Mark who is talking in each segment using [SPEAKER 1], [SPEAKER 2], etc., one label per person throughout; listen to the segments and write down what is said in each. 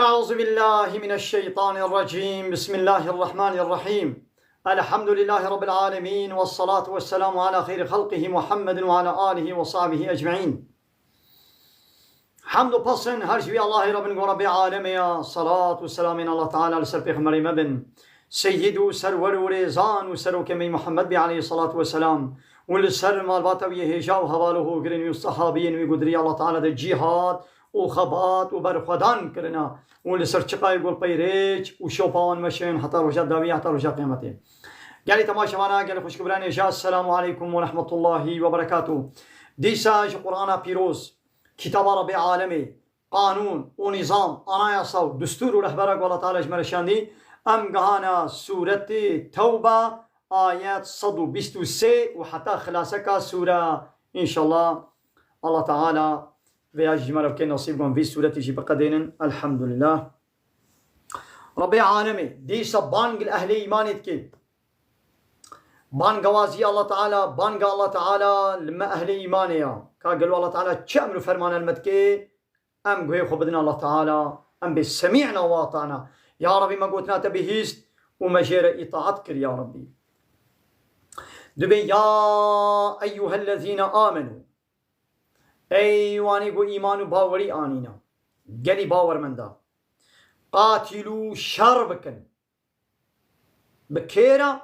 [SPEAKER 1] أعوذ بالله من الشيطان الرجيم. بسم الله الرحمن الرحيم. الحمد لله رب العالمين، والصلاة والسلام على خير خلقه محمد وعلى آله وصحبه أجمعين. حمد و پسن هر شوی الله رب رب عالمیا. صلاة و سلام الله تعالى لسر پیغمبر مبن سيد و سرور و ريزان و سروكمي محمد بي عليه الصلاة والسلام ولسر مالباتا ويهجا و حواله گرن و صحابين و قدري الله تعالى ده جهاد و خبات و برخدان کرنا و لسر چقای گل پیریچ و شوپان مشین حتی روشا داوی حتی روشا قیمتی. گلی تماشاوانا گلی خوشگبران اجاز. السلام عليكم ورحمة الله وبركاته. دیسا جو قرآن پیروز کتاب رب عالمی قانون و نظام انایاسا و دستور و رهبرک والله تعالی اجمرشاندی ام گهانا سورت توبه آیات 123 و حتی خلاصه سوره انشالله الله تعالى ويا جمال بكين نصيبكم في سورة جي بقدين. الحمد لله رب العالمين. دي سبانق الأهل إيمانيت كي بان قوازي الله تعالى بان الله تعالى لما أهل إيمانيا قالوا الله تعالى تشاملوا فرمان المدكي أم قوي خبدنا الله تعالى أم بسميعنا واطعنا يا ربي ما قلتنا تبهيست ومجير إطاعتك يا ربي. دبي يا أيها الذين آمنوا ایوانی گو ایمان و باوری آنینا گلی باورمندا قاتلوا شر بکن بکیرا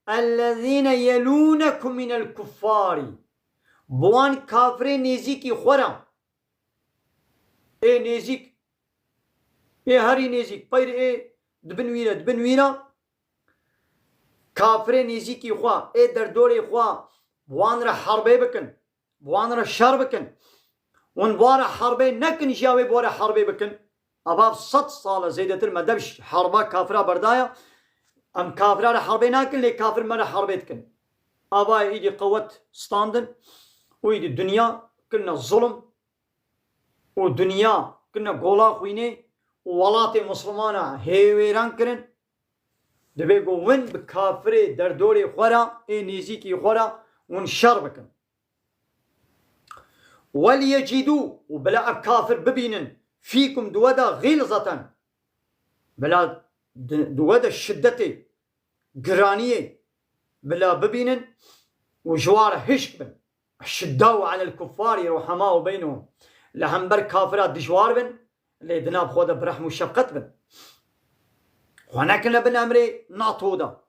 [SPEAKER 1] الذين يلونكم من الكفار بوان کافر نیزیکی خورا ای نیزیک ای هری نیزیک پیر ای دبنویرا کافر نیزیکی خوا ای در دوری خوا بوان را حربه بکن بوان را شر بکن ون بواره حربه نکن جاوی بواره حربه بکن. اباب 100 سال زیدتر مدبش حربه کافره بردایا ام کافره را حربه نکن لی کافر مرا حربه کن. ابا ایدی قوت ستاندن و ایدی دنیا کنا ظلم و دنیا کنا گولا خوینه و ولات مسلمانا هیویران کرن دبی گو ون بکافره در دوری خورا ای نیزی کی خورا ون شر بکن. وليجدوا وبلا كافر ببينن فيكم دودا غلظة بلا دودا شدتي قرانية بلا ببينن وجوار هشبن الشداو على الكفار رحماء بينهم لهمبر كافرات دجوار بن ليدناب خودا برحم وشفقت بن ونكن بن امري ناطو دا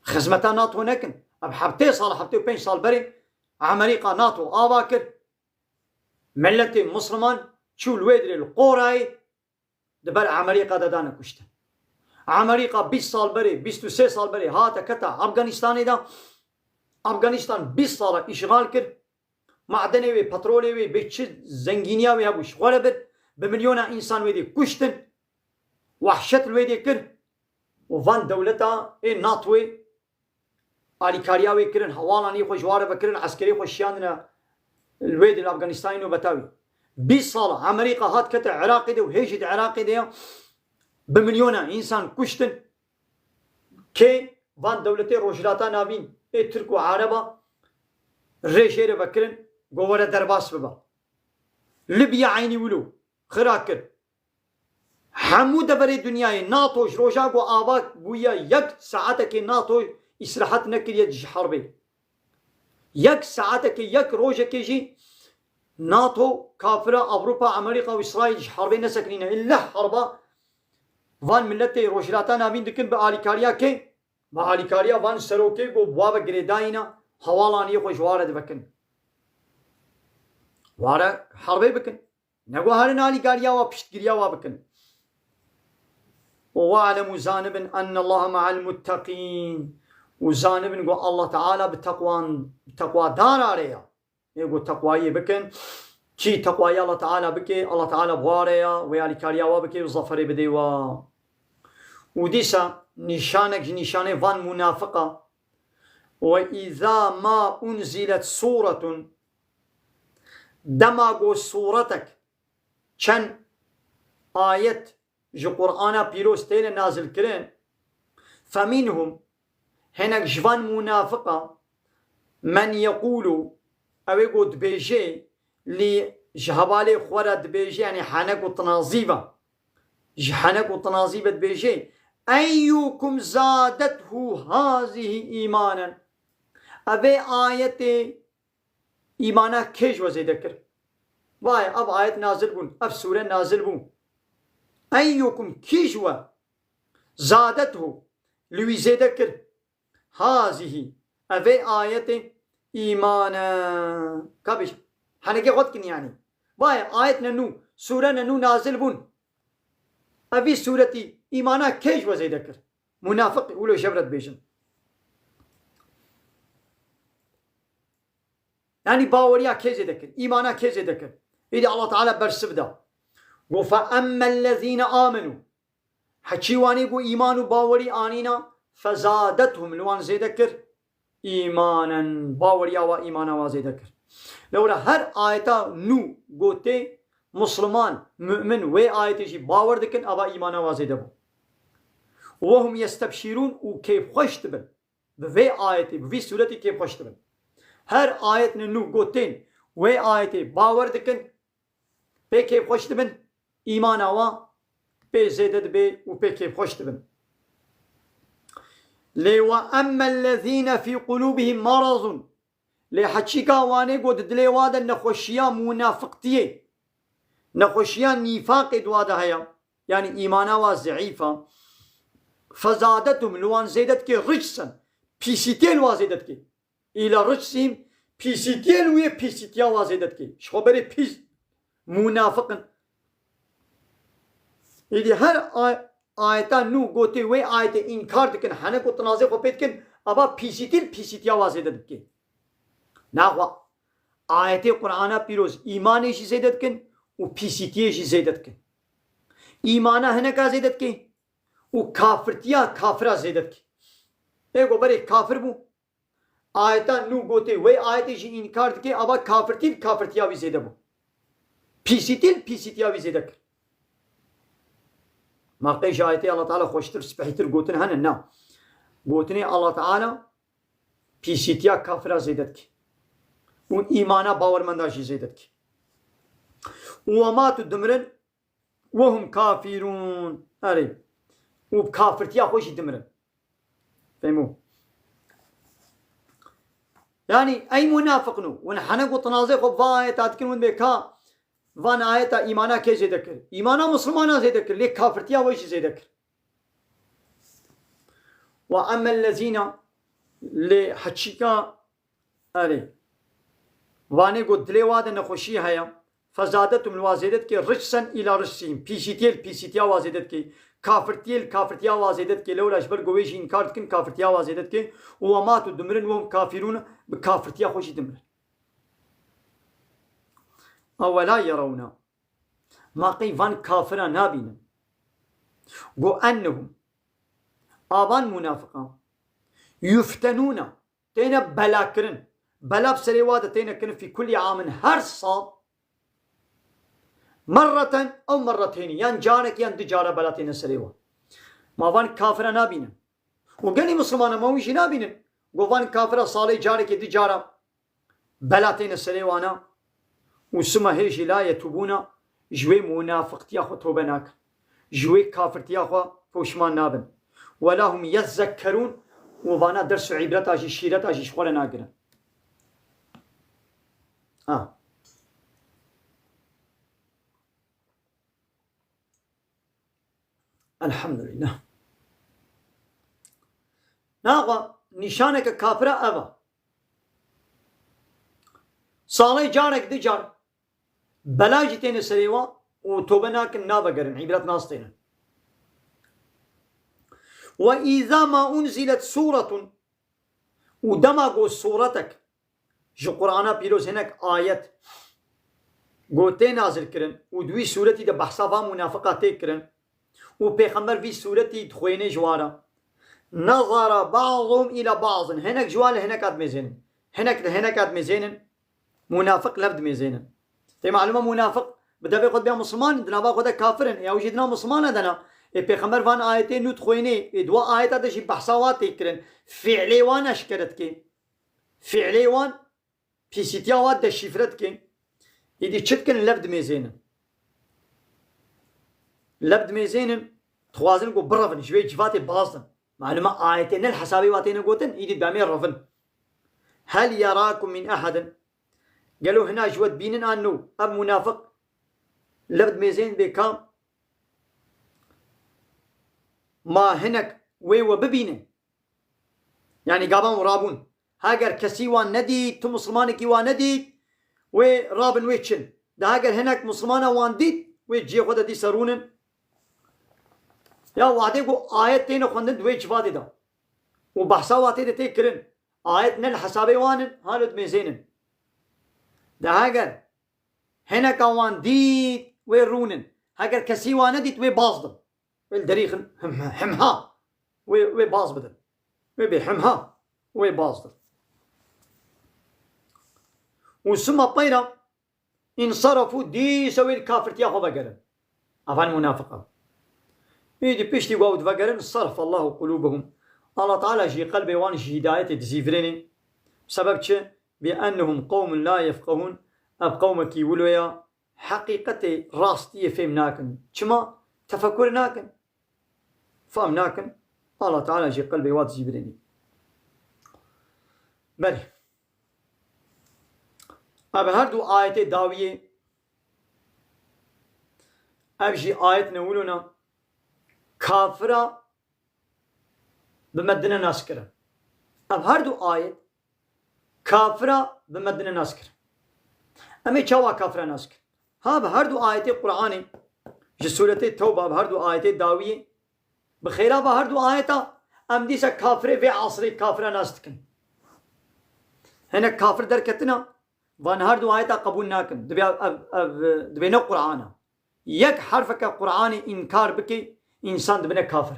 [SPEAKER 1] خزمتا ناطو نكن بحبتي صال حبتي وبين صال بري عمريقا ناطو آواكر ملت مسلمان شو الويدري القوراي دبر عمريقا دانا كشتا عمريقا 20 سال بري 23 سال بري هاتا كتا افغانستاني دا افغانستان 20 سال اشغال كر معدني وي بترولي وي بيتش زنجينيا وي هبوش ولا بد بمليون انسان ويدي كشتن وحشت الويدي كر وفان دولتا اي ناتوي علي كارياوي كرن حوالاني خوش وارب كرن عسكري خوشياندنا الويد الافغانستاني وبتاوي 20 صالة امريكا هات كتا عراقي دي وهيجد عراقي دي بمليون انسان كشتن كي فان دولتي روجلاتا نابين اي تركو عربا ريشير بكرن قوورة درباس ببا ليبيا عيني ولو خراكر حمود بري دنياي ناطوش روجاكو آباك بويا يك ساعتك ناطو إسراحات نكر يدج حربي يك ساعتك يك روجك يجي ناتو كافرة أوروبا أمريكا وإسرائيل حربين نسكنين إلا حربا وان ملتي روجلاتا نابين دكن بآليكاريا كي بآليكاريا وان سروكي قو بوابا قريداينا حوالاني خوش وارد بكن وارا حربي بكن نقو هارن آليكاريا وابشتقريا وابكن. واعلموا جانبا أن الله مع المتقين وجانب نقول الله تعالى بتقوى دار عليها يقول تقوى بكن شي تقوى الله تعالى بكي الله تعالى بواريا ويالي كاريا وبكي وظفري بديوا وديسا نشانك نشانه فان منافقة. وإذا ما أنزلت سورة دماغو سورتك كان آية جو قرآن بيروستين نازل كرين فمنهم هناك جوان منافقة من يقول او يقول بيجي لجهبالي خورة دبيجي يعني حانك وتنازيبا جحنك وطنازيبة بيجي أيكم زادته هذه إيمانا أبي آية إيمانا كيش وزي ذكر واي أب آية نازل بون أب سورة نازل بون أيكم كيش زادته لوي زي ذكر هذه أبي آية إيمانا كابش حنكي غدكن يعني واي آية ننو سورة ننو نازل بون أبي سورتي إيمانا كيش وزي ذكر منافق يقولوا شبرت بيشن يعني باوريا كيش ذكر إيمانا كيش ذكر إذا الله تعالى برسبدا وفأما الذين آمنوا حكيواني قو إيمان باوري آنينا فزادتهم لوان زي ذكر إيمانا باوريا وإيمانا وزي ذكر لولا هر آيتا نو قوتي مسلمان مؤمن وي آيتي باور دكن أبا إيمانا وزي دبو وهم يستبشرون وكيف خوش تبن بفي آيتي بفي سورتي كيف خوش تبن هر آيت نو قوتين وي آيتي باور دكن بي كيف خوش تبن إيمانا و بي زيدد بي وبي كيف خوش تبن لي وأما الذين في قلوبهم مرض لي حتشيكا واني قد دلي وادا نخوشيا منافقتيه نخوشيا نفاق دوادا هيا يعني إيمانا وزعيفة فزادتهم لوان زيدتك رجسا بيسيتين وزيدتك إلى رجسهم بيسيتين ويا بيسيتيا وزيدتك شخبري بيس منافقا إذا هر آيتا نو قوتي وي آيتا إنكار دكن حنك وتنازع وبيتكن أبا بيسيتيا وزيدتك ناقوا آيات قرآن بيروز إيماني شي زيدتكن وبيسيتيا شي زيدتكن إيمانا هنكا زيدتكن وكافرتيا كافرا زيدتكن ايگو بري كافر بو آيتا نو قوتي وي آيتا شي إنكار دكن أبا كافرتيا وي زيدة بو بيسيتيا وي زيدتكن ما قيش آيتي الله تعالى خوشتر سبحيتر قوتن هننا قوتني الله تعالى بيسيتيا كافرا زيدتك وإيمانا باور منداشي زيدتك وماتوا دمرن وهم كافرون أري وبكافرتيا خوش دمرن فهموا يعني أي منافق نو ونحن قلت نازق وفاية تاتكن بكا وان آيتا إيمانا كي زيدكر إيمانا مسلمانا زيدكر ليه كافرتيا ويش زيدكر وأما الذين لحشيكا أري واني قد دليوادا نخوشي هيا فزادتهم الوازيدت كي رجسا إلى رجسهم بيسيتيا وازيدت كي كافرتيا وازيدت كي لولا جبر قويش إنكار كن كافرتيا وازيدت كي وماتوا دمرن وهم كافرون بكافرتيا خوشي دمرن أولا يرون ما قيفان كافرا نابين قو أنهم آبان منافقا يفتنون تينا بلاكرن بلا بسريوادة تينا كن في كل عام هر صاد مرة أو مرتين يان جارك يان دجارة بلا تينا سريوا ما فان كافرا نابين وقالي مسلمان ما ويشي نابين قو فان كافرا صالي جارك دجارة بلا تينا سريوانا وسما هيجي لا يتوبون جوي منافق تياخو توبناك جوي كافر تياخو فوشمان نابن ولا هم يذكرون وفانا درس عبرت اجي شيرت اجي شخوره ناقرن الحمد لله ناقا نشانك كافرة أبا صالي جارك دي جار بلاجي تين سريوا وتوبناك النابا قرن عبرت ناستين وإذا ما أنزلت سورة ودمغوا سورتك جو قرآن بيروز هناك آيات قوتين نازل كرن ودوي سورتي ده بحثا منافقاتي كرن وبيخمر في سورتي دخويني جوارا نظر بعضهم إلى بعض هناك جوال هناك قد مزين هناك قد مزين منافق لبد مزين تي معلومة منافق بدا بيقود بها مسلمان دنا باقود كافر يا وجدنا مسلمان دنا بيخمر فان آيتين نو دخويني دوا آيات ده شي بحثاوات كرن فعلي وان اشكرتك فعلي وان بيسيتياوات ده شفرتك يدي تشتكن لبد مزين لبد ميزين توازن قو برفن شوي جفاتي بازن معلومة آيتين الحسابي واتين قوتن يدي بامير رفن. هل يراكم من أحد؟ قالوا هنا جود بينن أنو أب منافق لبد ميزين بكام ما هنك وي وببينن يعني قابان ورابون هاجر كسيوان ندي تو مسلمانك وان ندي ورابن ويتشن ده هاجر هناك مسلمانا وان ديد ويجي خدا دي سرونن يا وعدي قو آيات تين خندن دوي جفادي دا وبحثا واتي دي تكرن آيات نل حسابي وانن هالد ميزينن ده هاجر هناك وان ديد ويرونن هاجر كسيوان نديد ويبازدن والدريخن حمها ويباز بدن وبيحمها ويبازدن وسمى طيرا انصرفوا دي سوي الكافر تياخو بقرن افان منافقة يدي بيشتي واود بقرن صرف الله قلوبهم الله تعالى جي قلبي وان جي هداية تزيفريني بسبب شيء بأنهم قوم لا يفقهون اب قومك يولويا حقيقة راستية فهمناكن كما تفكرناكن فهمناكن الله تعالى جي قلبي واد زيفريني بله اب هر دو آيات داوية اب جي آيات نقولنا كافرة بمدنا ناسكرة اب هر دو آيات كافرة بمدنا ناسكرة امي چاوا كافرة ناسكرة ها بهر دو آيات قرآن جي سورة التوبة بهر دو آيات داوية بخيرا بهر دو آيات ام ديسا كافرة في عصر كافرة ناستكن هنا كافر دركتنا وان هر دو آيات قبول ناكن دبي نو قرآن يك حرفك قرآن إنكار بكي إنسان دبنا كافر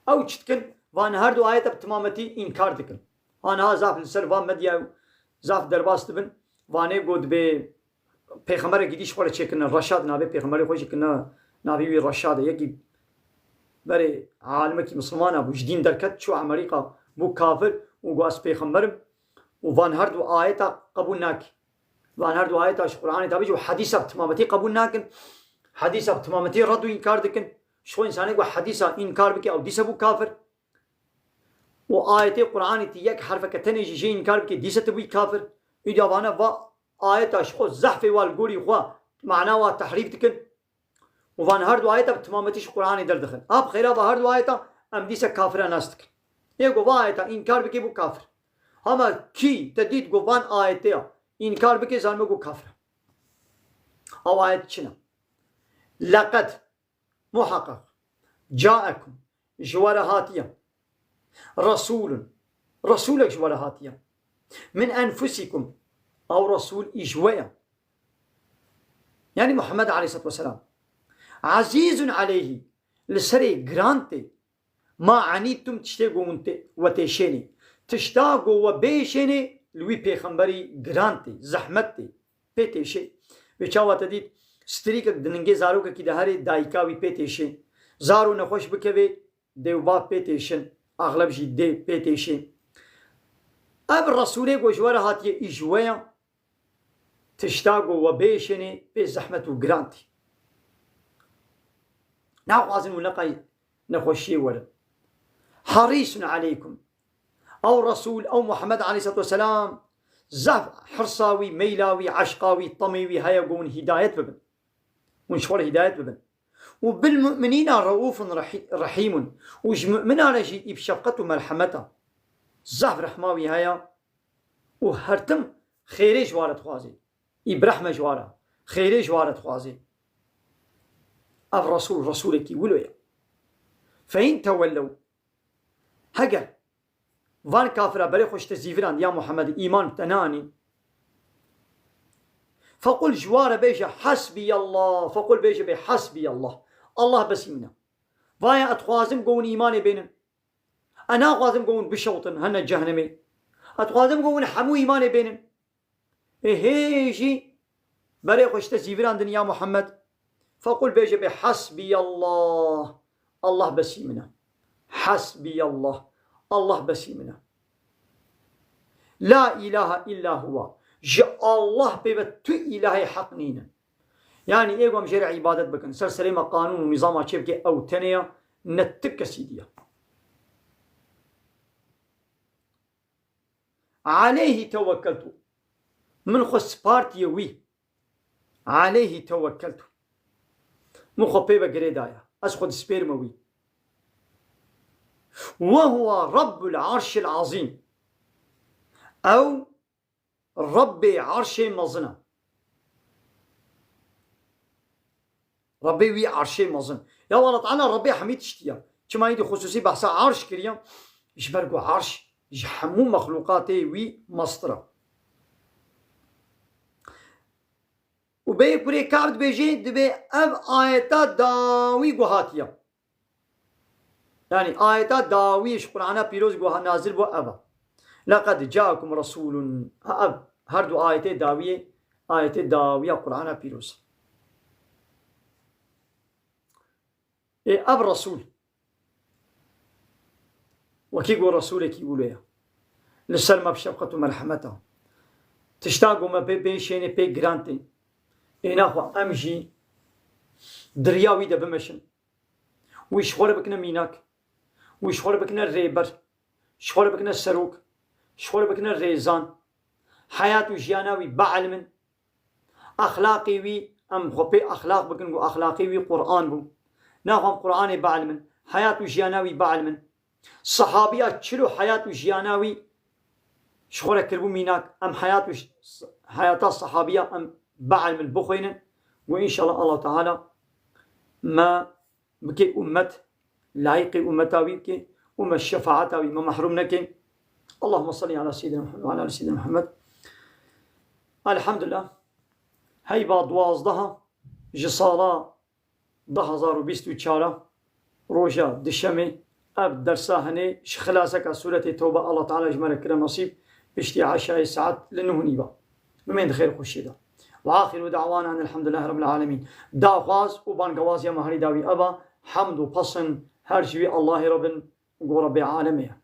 [SPEAKER 1] أو تشتكن وان هر دو آيات بتمامتي إنكار دكن أنا زاف السر وان مديا زاف درباس دبن وانه قد به پیغمبر گیدیش خوره چکن رشاد نابه پیغمبر خوش کن نابه وی رشاد یکی برای عالمه کی مسلمان ابو جدین درکت شو امریکا بو کافر و گواس پیغمبر و وان هر دو آیت قبول ناک وان هر دو آیت اش قرآن تابع و حدیث تمامتی قبول ناکن حدیث تمامتی رد و انکار دکن شو انسانی کو حدیث انکار بکی او دیسه بو کافر و آیت قرآن تی یک حرف کتنی جی انکار بکی دیسه بو کافر ایدوانا و آیت اش خو زحف والگوری خو معنا و تحریف دکن و وان هر دو آیت تمامتیش قرآن در دخل اب خیره با هر دو آیت ام دیسه کافر ناست دکن یگو آیت انکار بکی بو کافر اما کی تدید گو وان آیت انکار بکی زلمه گو کافر او آیت چنا لقد محقق جاءكم جوارهاتيا رسولك جوارهاتيا من أنفسكم أو رسول إجوايا يعني محمد عليه الصلاة والسلام عزيز عليه لسري جرانتي ما عنيتم تشتاقوا وتشيني تشتاقوا وبيشيني لوي بيخنبري جرانتي زحمتي بيتشي بيشاوة تديد ستريك دننجي زاروكا كي دهاري دايكاوي بيتشي زارو نخوش بكبي ديوبا بيتشن أغلب جي دي بيتشي اب الرسولي جوارا هاتي إجوايا تشتاقوا وبيشني بزحمة وجرانتي ناقازن ولقاي نخوشي ولا حريص عليكم أو رسول أو محمد عليه الصلاة والسلام زف حرصاوي ميلاوي عشقاوي طميوي هيقون هداية ببن ونشور هداية ببن وبالمؤمنين رؤوف رحيم وج مؤمن على جي بشفقته ومرحمته زف رحماوي هيا وهرتم خيري جوارة خوازي إبرحمة جوارة خيري جوارة خوازي أف رسولك ولويا فإن تولوا هجر وان كافر بري خوش تزيفران يا محمد إيمان تناني فقل جوار بيجا حسبي الله فقل بيجا بحسبي الله بسيمنا وايا أتخوازم قون إيماني بينن أنا أخوازم قون بشوطن هنا جهنمي أتخوازم قون حمو إيماني بينن هيجي بري خوش تزيفران يا محمد فقل بيجا بحسبي الله بسيمنا حسبي الله بسيمنا لا إله إلا هو جاء الله بيبت إلهي حق نينا يعني ايغو مجري عبادت بكن سلسله ما قانون ونظام اشيب كي او تنيا نتك سيديا عليه توكلت من خص بارتي وي عليه توكلت مخو بيبا قريدايا أسخد سبيرموي وهو رب العرش العظيم أو رب عرش مظنة ربي وي عرشي مظن يا والله تعالى ربي حميد اشتيا كما يدي خصوصي بحث عرش كريا يشبرقوا عرش يحمو مخلوقاتي وي مصطرة وبي بري كعب بيجي دبي اب آيتا داوي قهاتيا يعني آيتا داوي قرآن بيروز قها نازل بو أبا لقد جاءكم رسول أب هردو آيتي داوية آيتي داوية قرآن بيروز إيه أب رسول وكي قول رسولك يقولوا يا لسلم بشفقة مرحمته تشتاقوا ما بي شيني بي جرانتي إناخو أمجي درياوي دا بمشن ويشغل بكنا ميناك ويشغل بكنا الريبر شغل بكنا السروك شغل بكنا الريزان حياة جياناوي بعلم أخلاقي وي أم خبي أخلاق بكنو أخلاقي وي قرآن بو ناخم قرآن بعلم حياة جياناوي بعلم صحابيات شلو حياة جياناوي شغل كربو ميناك أم حياة الصحابية أم بعلم بخينا وإن شاء الله تعالى ما بكي أمة لايقي أمتاوي بكي أمة الشفاعتاوي ما محرومناكي اللهم صل على سيدنا محمد وعلى آل سيدنا محمد الحمد لله هاي بعض وازدها جصالا 2024 روجا دشمي أب درساهني خلاصك سورة توبة الله تعالى جمال كرم نصيب بشتي عشاء ساعات لنهنيبا بمين خير خشيدا وآخر دعوانا أن الحمد لله رب العالمين داغواز وبانغواز يا مهري داوي أبا حمد وبصن هرجوي الله رب العالمين